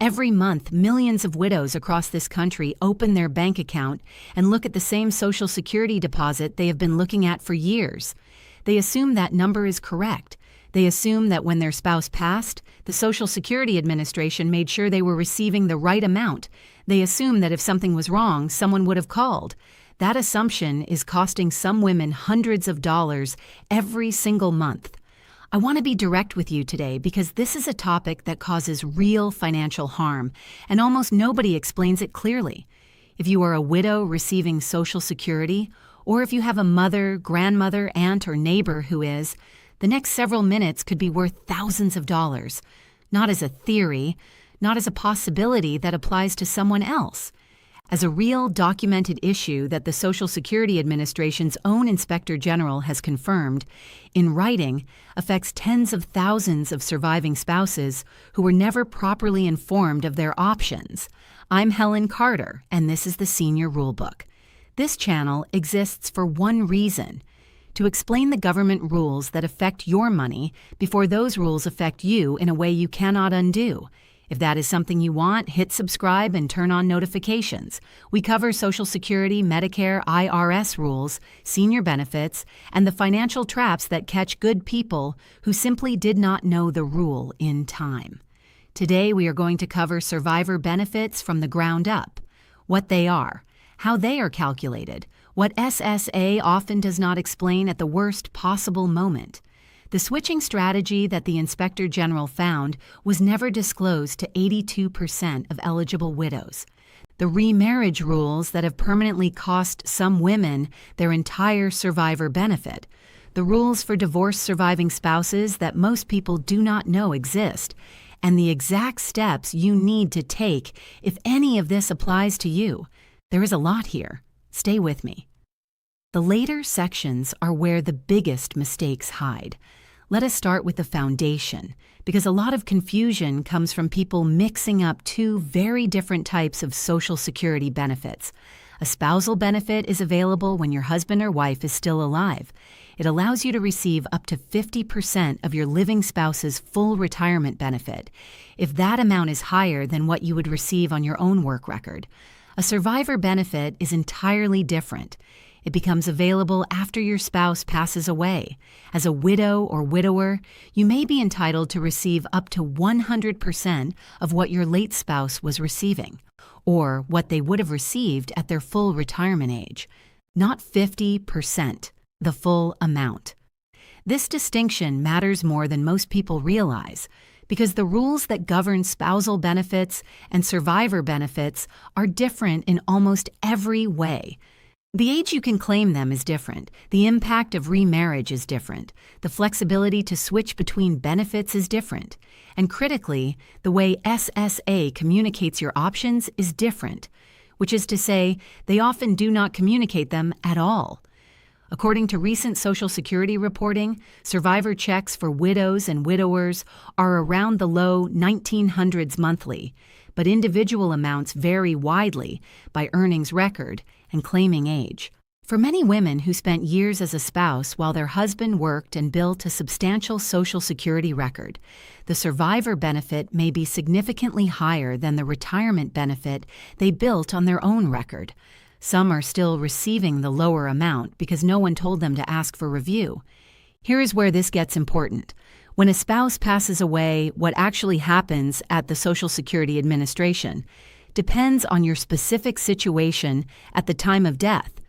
Every month, millions of widows across this country open their bank account and look at the same Social Security deposit they have been looking at for years. They assume that number is correct. They assume that when their spouse passed, the Social Security Administration made sure they were receiving the right amount. They assume that if something was wrong, someone would have called. That assumption is costing some women hundreds of dollars every single month. I want to be direct with you today because this is a topic that causes real financial harm, and almost nobody explains it clearly. If you are a widow receiving Social Security, or if you have a mother, grandmother, aunt, or neighbor who is, the next several minutes could be worth thousands of dollars. Not as a theory, not as a possibility that applies to someone else. As a real documented issue that the Social Security Administration's own Inspector General has confirmed, in writing, affects tens of thousands of surviving spouses who were never properly informed of their options. I'm Helen Carter, and this is the Senior Rulebook. This channel exists for one reason: to explain the government rules that affect your money before those rules affect you in a way you cannot undo. If that is something you want, hit subscribe and turn on notifications. We cover Social Security, Medicare, IRS rules, senior benefits, and the financial traps that catch good people who simply did not know the rule in time. Today we are going to cover survivor benefits from the ground up, what they are, how they are calculated, what SSA often does not explain at the worst possible moment. The switching strategy that the Inspector General found was never disclosed to 82% of eligible widows. The remarriage rules that have permanently cost some women their entire survivor benefit. The rules for divorced surviving spouses that most people do not know exist. And the exact steps you need to take if any of this applies to you. There is a lot here. Stay with me. The later sections are where the biggest mistakes hide. Let us start with the foundation, because a lot of confusion comes from people mixing up two very different types of Social Security benefits. A spousal benefit is available when your husband or wife is still alive. It allows you to receive up to 50% of your living spouse's full retirement benefit, if that amount is higher than what you would receive on your own work record. A survivor benefit is entirely different. It becomes available after your spouse passes away. As a widow or widower, you may be entitled to receive up to 100% of what your late spouse was receiving, or what they would have received at their full retirement age. Not 50%, the full amount. This distinction matters more than most people realize, because the rules that govern spousal benefits and survivor benefits are different in almost every way. The age you can claim them is different. The impact of remarriage is different. The flexibility to switch between benefits is different. And critically, the way SSA communicates your options is different, which is to say, they often do not communicate them at all. According to recent Social Security reporting, survivor checks for widows and widowers are around the low 1900s monthly, but individual amounts vary widely by earnings record and claiming age. For many women who spent years as a spouse while their husband worked and built a substantial Social Security record, the survivor benefit may be significantly higher than the retirement benefit they built on their own record. Some are still receiving the lower amount because no one told them to ask for review. Here is where this gets important. When a spouse passes away, what actually happens at the Social Security Administration depends on your specific situation at the time of death.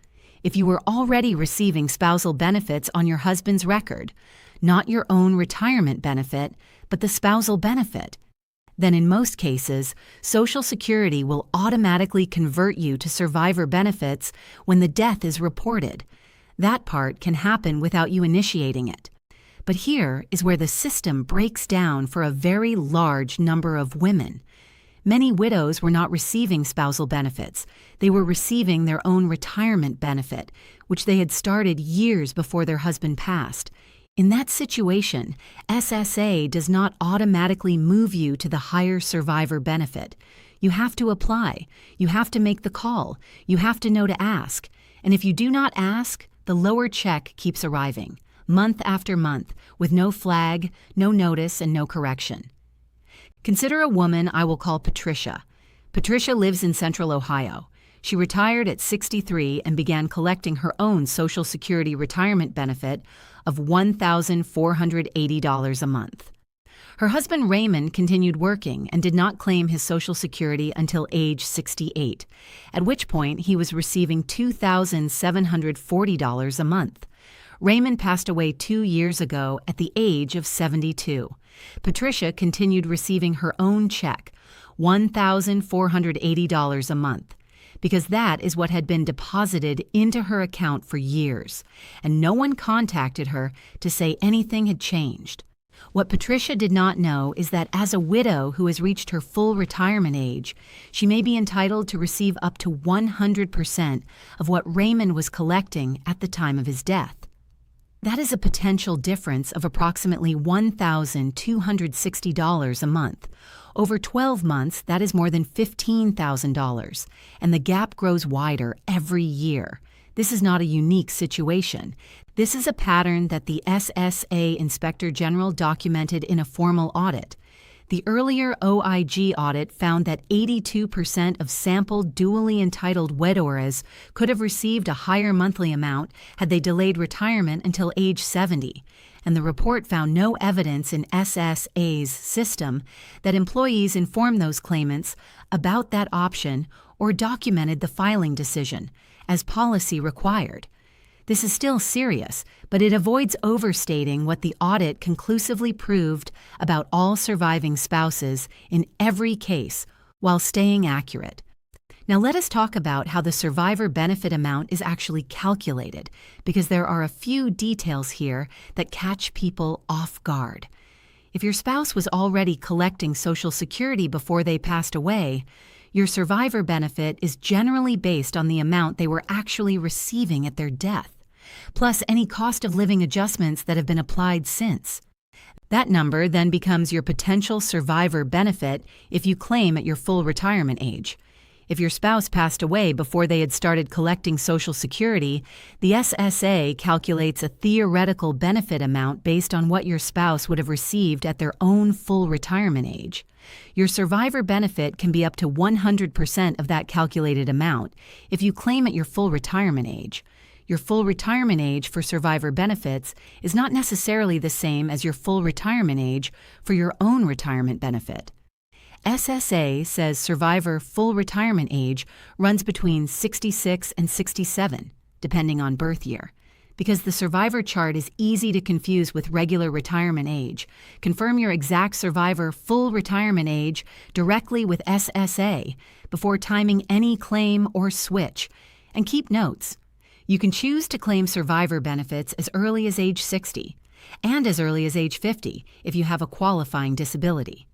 If you were already receiving spousal benefits on your husband's record, not your own retirement benefit, but the spousal benefit, then in most cases, Social Security will automatically convert you to survivor benefits when the death is reported. That part can happen without you initiating it. But here is where the system breaks down for a very large number of women. Many widows were not receiving spousal benefits. They were receiving their own retirement benefit, which they had started years before their husband passed. In that situation, SSA does not automatically move you to the higher survivor benefit. You have to apply. You have to make the call. You have to know to ask. And if you do not ask, the lower check keeps arriving, month after month, with no flag, no notice, and no correction. Consider a woman I will call Patricia. Patricia lives in Central Ohio. She retired at 63 and began collecting her own Social Security retirement benefit of $1,480 a month. Her husband Raymond continued working and did not claim his Social Security until age 68, at which point he was receiving $2,740 a month. Raymond passed away 2 years ago at the age of 72. Patricia continued receiving her own check, $1,480 a month, because that is what had been deposited into her account for years, and no one contacted her to say anything had changed. What Patricia did not know is that as a widow who has reached her full retirement age, she may be entitled to receive up to 100% of what Raymond was collecting at the time of his death. That is a potential difference of approximately $1,260 a month. Over 12 months, that is more than $15,000, and the gap grows wider every year. This is not a unique situation. This is a pattern that the SSA Inspector General documented in a formal audit. The earlier OIG audit found that 82% of sampled dually entitled widowers could have received a higher monthly amount had they delayed retirement until age 70, and the report found no evidence in SSA's system that employees informed those claimants about that option or documented the filing decision, as policy required. This is still serious, but it avoids overstating what the audit conclusively proved about all surviving spouses in every case while staying accurate. Now let us talk about how the survivor benefit amount is actually calculated, because there are a few details here that catch people off guard. If your spouse was already collecting Social Security before they passed away, your survivor benefit is generally based on the amount they were actually receiving at their death, plus any cost of living adjustments that have been applied since. That number then becomes your potential survivor benefit if you claim at your full retirement age. If your spouse passed away before they had started collecting Social Security, the SSA calculates a theoretical benefit amount based on what your spouse would have received at their own full retirement age. Your survivor benefit can be up to 100% of that calculated amount if you claim at your full retirement age. Your full retirement age for survivor benefits is not necessarily the same as your full retirement age for your own retirement benefit. SSA says survivor full retirement age runs between 66 and 67, depending on birth year. Because the survivor chart is easy to confuse with regular retirement age, confirm your exact survivor full retirement age directly with SSA before timing any claim or switch, and keep notes. You can choose to claim survivor benefits as early as age 60 and as early as age 50 if you have a qualifying disability.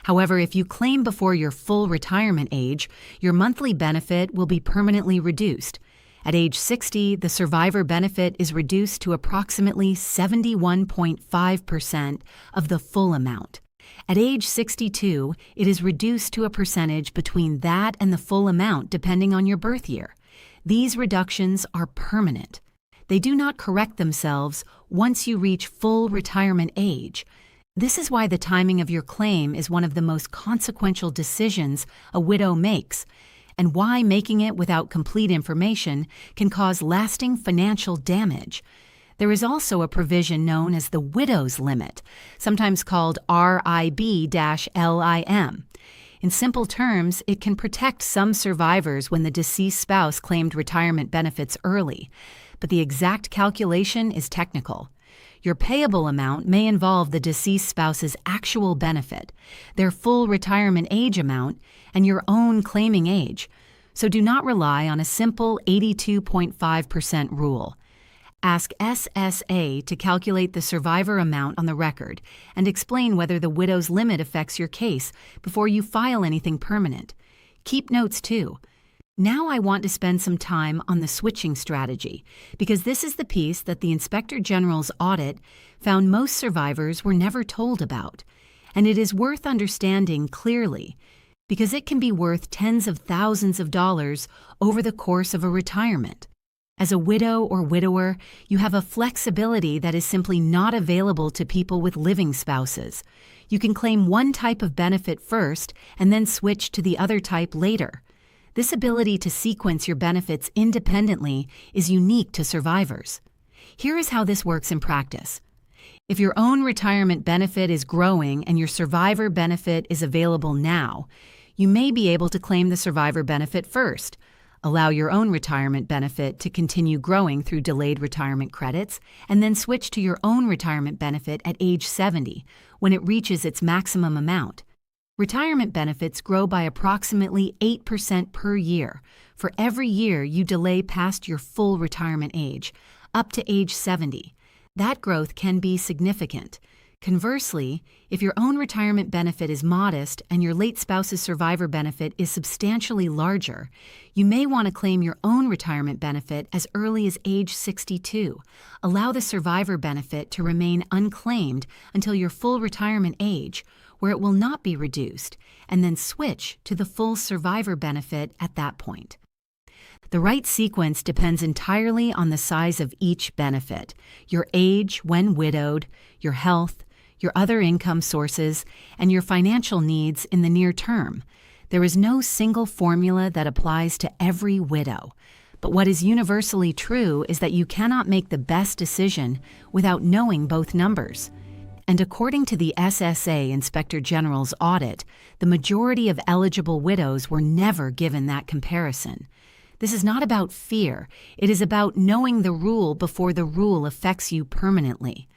However, if you claim before your full retirement age, your monthly benefit will be permanently reduced. At age 60, the survivor benefit is reduced to approximately 71.5% of the full amount. At age 62, it is reduced to a percentage between that and the full amount depending on your birth year. These reductions are permanent. They do not correct themselves once you reach full retirement age. This is why the timing of your claim is one of the most consequential decisions a widow makes, and why making it without complete information can cause lasting financial damage. There is also a provision known as the widow's limit, sometimes called RIB-LIM. In simple terms, it can protect some survivors when the deceased spouse claimed retirement benefits early, but the exact calculation is technical. Your payable amount may involve the deceased spouse's actual benefit, their full retirement age amount, and your own claiming age, so do not rely on a simple 82.5% rule. Ask SSA to calculate the survivor amount on the record and explain whether the widow's limit affects your case before you file anything permanent. Keep notes too. Now I want to spend some time on the switching strategy, because this is the piece that the Inspector General's audit found most survivors were never told about. And it is worth understanding clearly, because it can be worth tens of thousands of dollars over the course of a retirement. As a widow or widower, you have a flexibility that is simply not available to people with living spouses. You can claim one type of benefit first and then switch to the other type later. This ability to sequence your benefits independently is unique to survivors. Here is how this works in practice. If your own retirement benefit is growing and your survivor benefit is available now, you may be able to claim the survivor benefit first. Allow your own retirement benefit to continue growing through delayed retirement credits, and then switch to your own retirement benefit at age 70 when it reaches its maximum amount. Retirement benefits grow by approximately 8% per year for every year you delay past your full retirement age, up to age 70. That growth can be significant. Conversely, if your own retirement benefit is modest and your late spouse's survivor benefit is substantially larger, you may want to claim your own retirement benefit as early as age 62. Allow the survivor benefit to remain unclaimed until your full retirement age, where it will not be reduced, and then switch to the full survivor benefit at that point. The right sequence depends entirely on the size of each benefit, your age when widowed, your health, your other income sources, and your financial needs in the near term. There is no single formula that applies to every widow. But what is universally true is that you cannot make the best decision without knowing both numbers. And according to the SSA Inspector General's audit, the majority of eligible widows were never given that comparison. This is not about fear. It is about knowing the rule before the rule affects you permanently.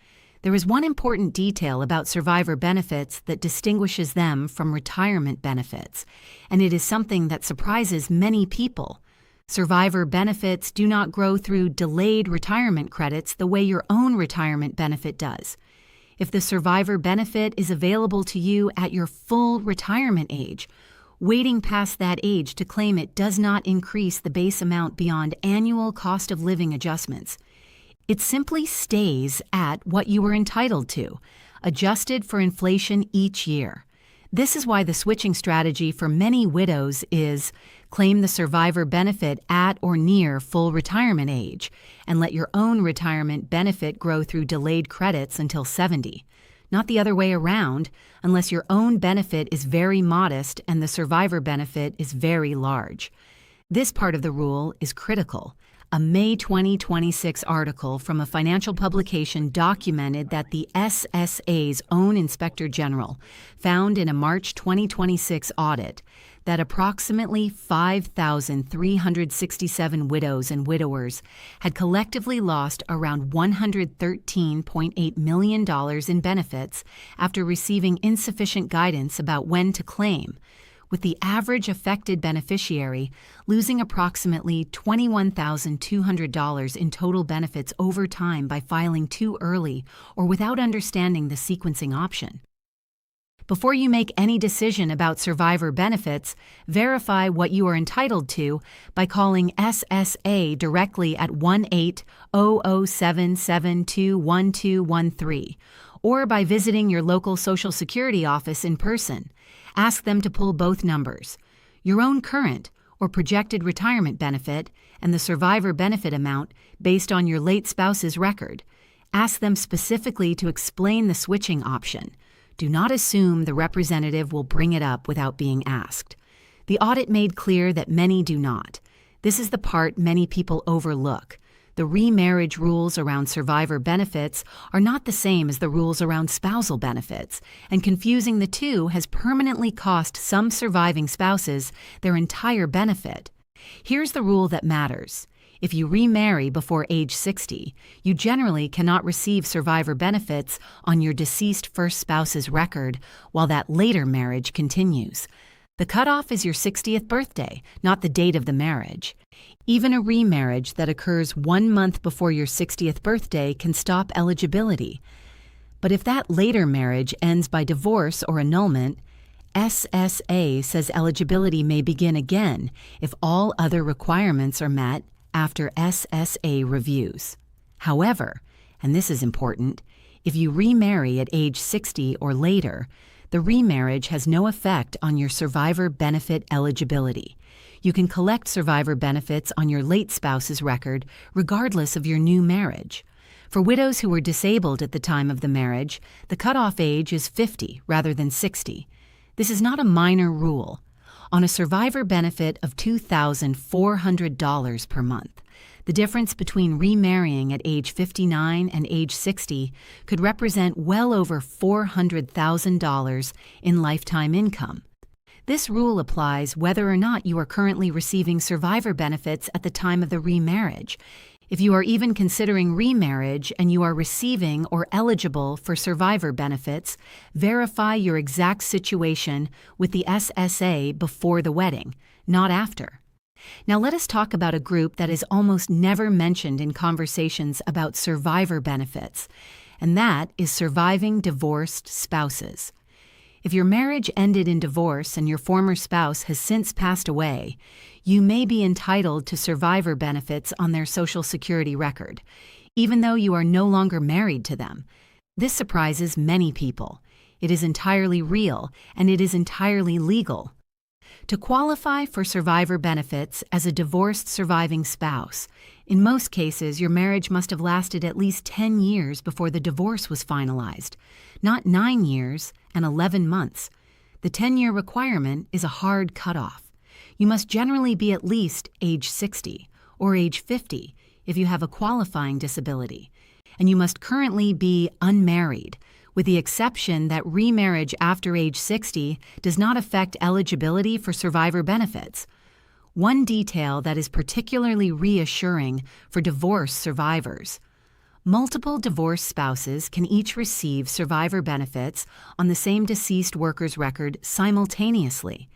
There is one important detail about survivor benefits that distinguishes them from retirement benefits, and it is something that surprises many people. Survivor benefits do not grow through delayed retirement credits the way your own retirement benefit does. If the survivor benefit is available to you at your full retirement age, waiting past that age to claim it does not increase the base amount beyond annual cost of living adjustments. It simply stays at what you were entitled to, adjusted for inflation each year. This is why the switching strategy for many widows is claim the survivor benefit at or near full retirement age and let your own retirement benefit grow through delayed credits until 70. Not the other way around, unless your own benefit is very modest and the survivor benefit is very large. This part of the rule is critical. A May 2026 article from a financial publication documented that the SSA's own Inspector General found in a March 2026 audit that approximately 5,367 widows and widowers had collectively lost around $113.8 million in benefits after receiving insufficient guidance about when to claim, with the average affected beneficiary losing approximately $21,200 in total benefits over time by filing too early or without understanding the sequencing option. Before you make any decision about survivor benefits, verify what you are entitled to by calling SSA directly at 1-800-772-1213 or by visiting your local Social Security office in person. Ask them to pull both numbers, your own current or projected retirement benefit and the survivor benefit amount based on your late spouse's record. Ask them specifically to explain the switching option. Do not assume the representative will bring it up without being asked. The audit made clear that many do not. This is the part many people overlook. The remarriage rules around survivor benefits are not the same as the rules around spousal benefits, and confusing the two has permanently cost some surviving spouses their entire benefit. Here's the rule that matters. If you remarry before age 60, you generally cannot receive survivor benefits on your deceased first spouse's record while that later marriage continues. The cutoff is your 60th birthday, not the date of the marriage. Even a remarriage that occurs 1 month before your 60th birthday can stop eligibility. But if that later marriage ends by divorce or annulment, SSA says eligibility may begin again if all other requirements are met after SSA reviews. However, and this is important, if you remarry at age 60 or later, the remarriage has no effect on your survivor benefit eligibility. You can collect survivor benefits on your late spouse's record regardless of your new marriage. For widows who were disabled at the time of the marriage, the cutoff age is 50 rather than 60. This is not a minor rule. On a survivor benefit of $2,400 per month, the difference between remarrying at age 59 and age 60 could represent well over $400,000 in lifetime income. This rule applies whether or not you are currently receiving survivor benefits at the time of the remarriage. If you are even considering remarriage and you are receiving or eligible for survivor benefits, verify your exact situation with the SSA before the wedding, not after. Now let us talk about a group that is almost never mentioned in conversations about survivor benefits, and that is surviving divorced spouses. If your marriage ended in divorce and your former spouse has since passed away, you may be entitled to survivor benefits on their Social Security record, even though you are no longer married to them. This surprises many people. It is entirely real, and it is entirely legal. To qualify for survivor benefits as a divorced surviving spouse, in most cases your marriage must have lasted at least 10 years before the divorce was finalized, not 9 years and 11 months. The 10-year requirement is a hard cutoff. You must generally be at least age 60 or age 50 if you have a qualifying disability, and you must currently be unmarried, with the exception that remarriage after age 60 does not affect eligibility for survivor benefits. One detail that is particularly reassuring for divorce survivors: multiple divorced spouses can each receive survivor benefits on the same deceased worker's record simultaneously.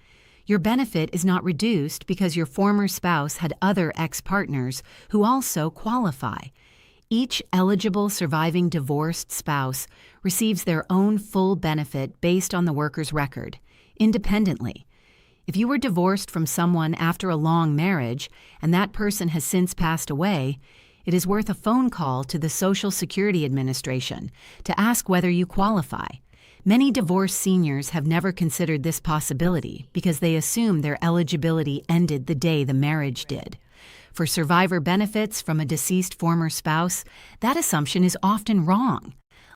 Your benefit is not reduced because your former spouse had other ex-partners who also qualify. Each eligible surviving divorced spouse receives their own full benefit based on the worker's record, independently. If you were divorced from someone after a long marriage and that person has since passed away, it is worth a phone call to the Social Security Administration to ask whether you qualify. Many divorced seniors have never considered this possibility because they assume their eligibility ended the day the marriage did. For survivor benefits from a deceased former spouse, that assumption is often wrong.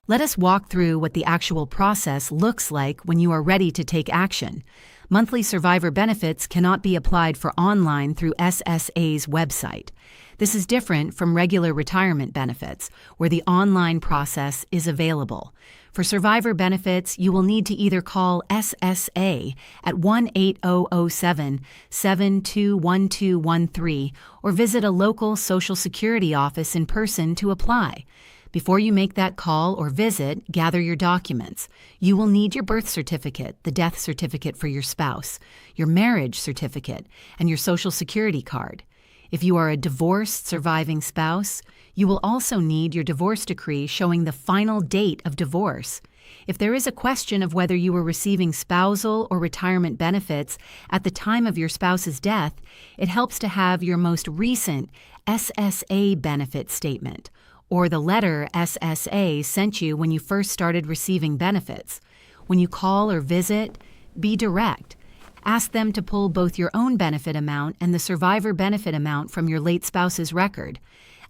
Let us walk through what the actual process looks like when you are ready to take action. Monthly survivor benefits cannot be applied for online through SSA's website. This is different from regular retirement benefits, where the online process is available. For survivor benefits, you will need to either call SSA at 1-8007-721213 or visit a local Social Security office in person to apply. Before you make that call or visit, gather your documents. You will need your birth certificate, the death certificate for your spouse, your marriage certificate, and your Social Security card. If you are a divorced surviving spouse, you will also need your divorce decree showing the final date of divorce. If there is a question of whether you were receiving spousal or retirement benefits at the time of your spouse's death, it helps to have your most recent SSA benefit statement, or the letter SSA sent you when you first started receiving benefits. When you call or visit, be direct. Ask them to pull both your own benefit amount and the survivor benefit amount from your late spouse's record.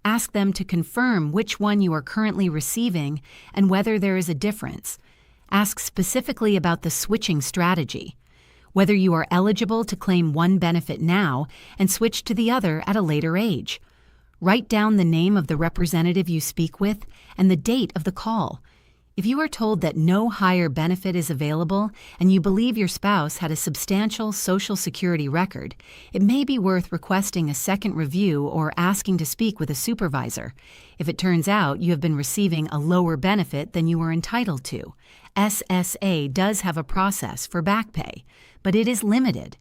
Ask them to confirm which one you are currently receiving and whether there is a difference. Ask specifically about the switching strategy, whether you are eligible to claim one benefit now and switch to the other at a later age. Write down the name of the representative you speak with and the date of the call. If you are told that no higher benefit is available and you believe your spouse had a substantial Social Security record, it may be worth requesting a second review or asking to speak with a supervisor. If it turns out you have been receiving a lower benefit than you were entitled to, SSA does have a process for back pay, but it is limited.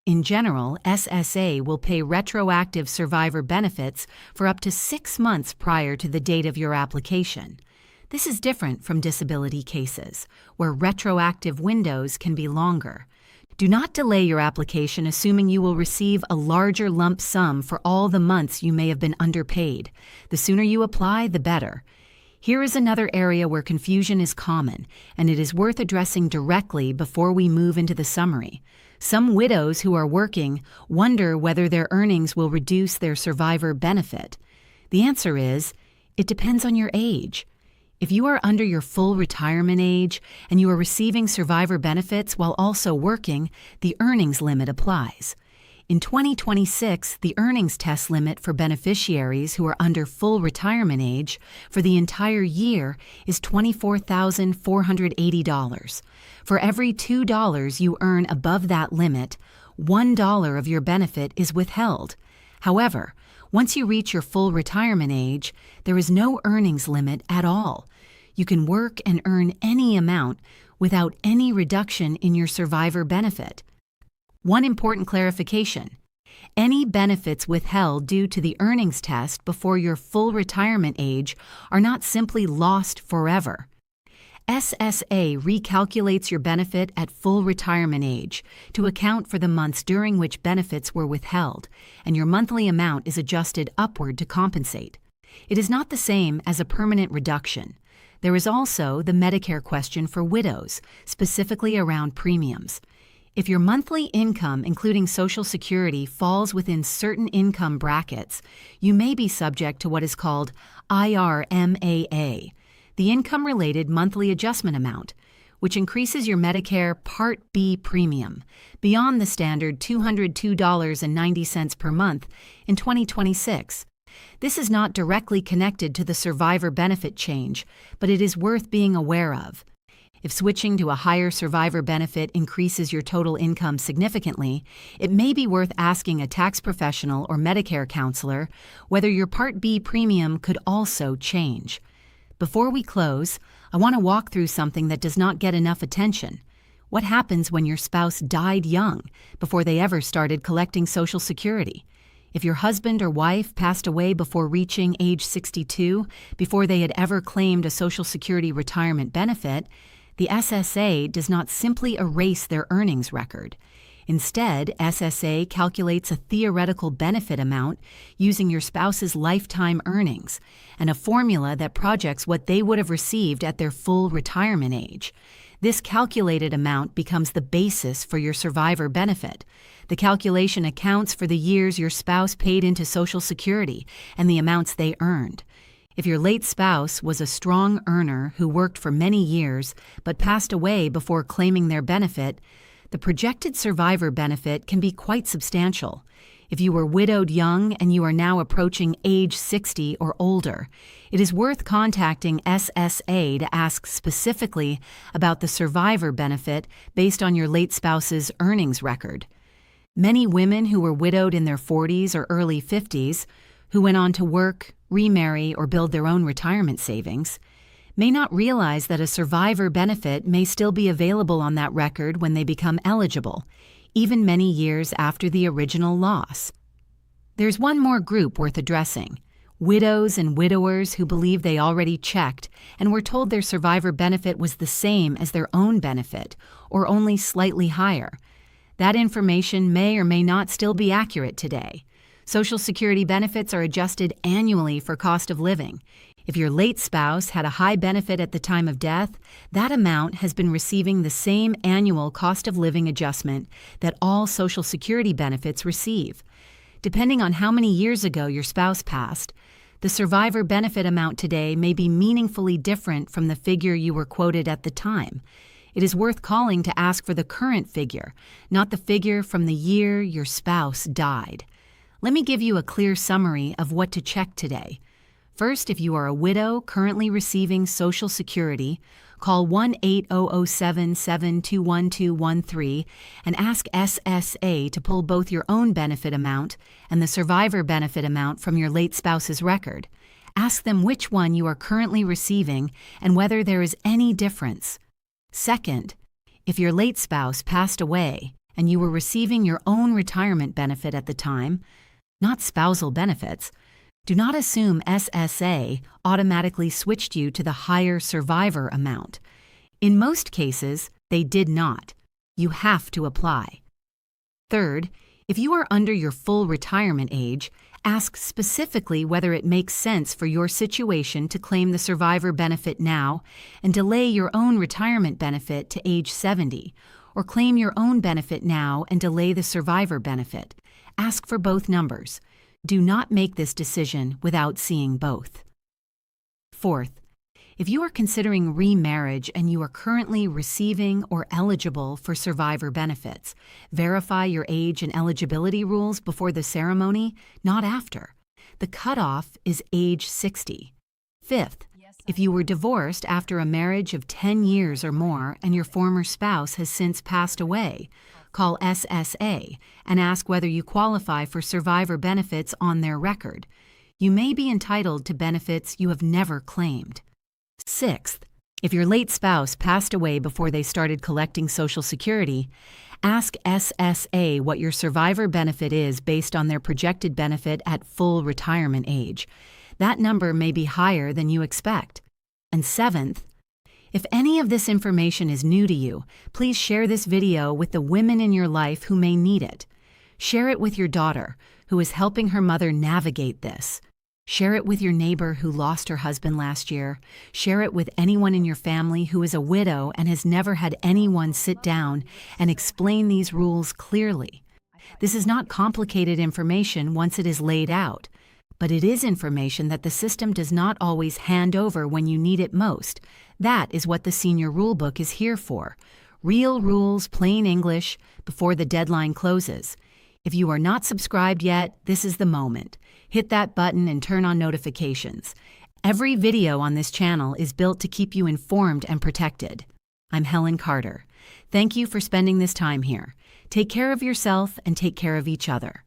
In general, SSA will pay retroactive survivor benefits for up to 6 months prior to the date of your application. This is different from disability cases, where retroactive windows can be longer. Do not delay your application assuming you will receive a larger lump sum for all the months you may have been underpaid. The sooner you apply, the better. Here is another area where confusion is common, and it is worth addressing directly before we move into the summary. Some widows who are working wonder whether their earnings will reduce their survivor benefit. The answer is, It depends on your age. If you are under your full retirement age and you are receiving survivor benefits while also working, the earnings limit applies. In 2026, the earnings test limit for beneficiaries who are under full retirement age for the entire year is $24,480. For every $2 you earn above that limit, $1 of your benefit is withheld. However, once you reach your full retirement age, there is no earnings limit at all. You can work and earn any amount without any reduction in your survivor benefit. One important clarification: any benefits withheld due to the earnings test before your full retirement age are not simply lost forever. SSA recalculates your benefit at full retirement age to account for the months during which benefits were withheld, and your monthly amount is adjusted upward to compensate. It is not the same as a permanent reduction. There is also the Medicare question for widows, specifically around premiums. If your monthly income, including Social Security, falls within certain income brackets, you may be subject to what is called IRMAA, the Income-Related Monthly Adjustment Amount, which increases your Medicare Part B premium beyond the standard $202.90 per month in 2026. This is not directly connected to the survivor benefit change, but it is worth being aware of. If switching to a higher survivor benefit increases your total income significantly, it may be worth asking a tax professional or Medicare counselor whether your Part B premium could also change. Before we close, I want to walk through something that does not get enough attention. What happens when your spouse died young, before they ever started collecting Social Security? If your husband or wife passed away before reaching age 62, before they had ever claimed a Social Security retirement benefit, the SSA does not simply erase their earnings record. Instead, SSA calculates a theoretical benefit amount using your spouse's lifetime earnings and a formula that projects what they would have received at their full retirement age. This calculated amount becomes the basis for your survivor benefit. The calculation accounts for the years your spouse paid into Social Security and the amounts they earned. If your late spouse was a strong earner who worked for many years but passed away before claiming their benefit, the projected survivor benefit can be quite substantial. If you were widowed young and you are now approaching age 60 or older, it is worth contacting SSA to ask specifically about the survivor benefit based on your late spouse's earnings record. Many women who were widowed in their 40s or early 50s, who went on to work, remarry, or build their own retirement savings, may not realize that a survivor benefit may still be available on that record when they become eligible, even many years after the original loss. There's one more group worth addressing: widows and widowers who believe they already checked and were told their survivor benefit was the same as their own benefit, or only slightly higher. That information may or may not still be accurate today. Social Security benefits are adjusted annually for cost of living. If your late spouse had a high benefit at the time of death, that amount has been receiving the same annual cost of living adjustment that all Social Security benefits receive. Depending on how many years ago your spouse passed, the survivor benefit amount today may be meaningfully different from the figure you were quoted at the time. It is worth calling to ask for the current figure, not the figure from the year your spouse died. Let me give you a clear summary of what to check today. First, if you are a widow currently receiving Social Security, call 1-800-727-21213 and ask SSA to pull both your own benefit amount and the survivor benefit amount from your late spouse's record. Ask them which one you are currently receiving and whether there is any difference. Second, if your late spouse passed away and you were receiving your own retirement benefit at the time, not spousal benefits, do not assume SSA automatically switched you to the higher survivor amount. In most cases, they did not. You have to apply. Third, if you are under your full retirement age, ask specifically whether it makes sense for your situation to claim the survivor benefit now and delay your own retirement benefit to age 70, or claim your own benefit now and delay the survivor benefit. Ask for both numbers. Do not make this decision without seeing both. Fourth, if you are considering remarriage and you are currently receiving or eligible for survivor benefits, verify your age and eligibility rules before the ceremony, not after. The cutoff is age 60. Fifth, if you were divorced after a marriage of 10 years or more and your former spouse has since passed away, call SSA and ask whether you qualify for survivor benefits on their record. You may be entitled to benefits you have never claimed. Sixth, if your late spouse passed away before they started collecting Social Security, ask SSA what your survivor benefit is based on their projected benefit at full retirement age. That number may be higher than you expect. And seventh, if any of this information is new to you, please share this video with the women in your life who may need it. Share it with your daughter, who is helping her mother navigate this. Share it with your neighbor who lost her husband last year. Share it with anyone in your family who is a widow and has never had anyone sit down and explain these rules clearly. This is not complicated information once it is laid out, but it is information that the system does not always hand over when you need it most. That is what the Senior Rulebook is here for. Real rules, plain English, before the deadline closes. If you are not subscribed yet, this is the moment. Hit that button and turn on notifications. Every video on this channel is built to keep you informed and protected. I'm Helen Carter. Thank you for spending this time here. Take care of yourself and take care of each other.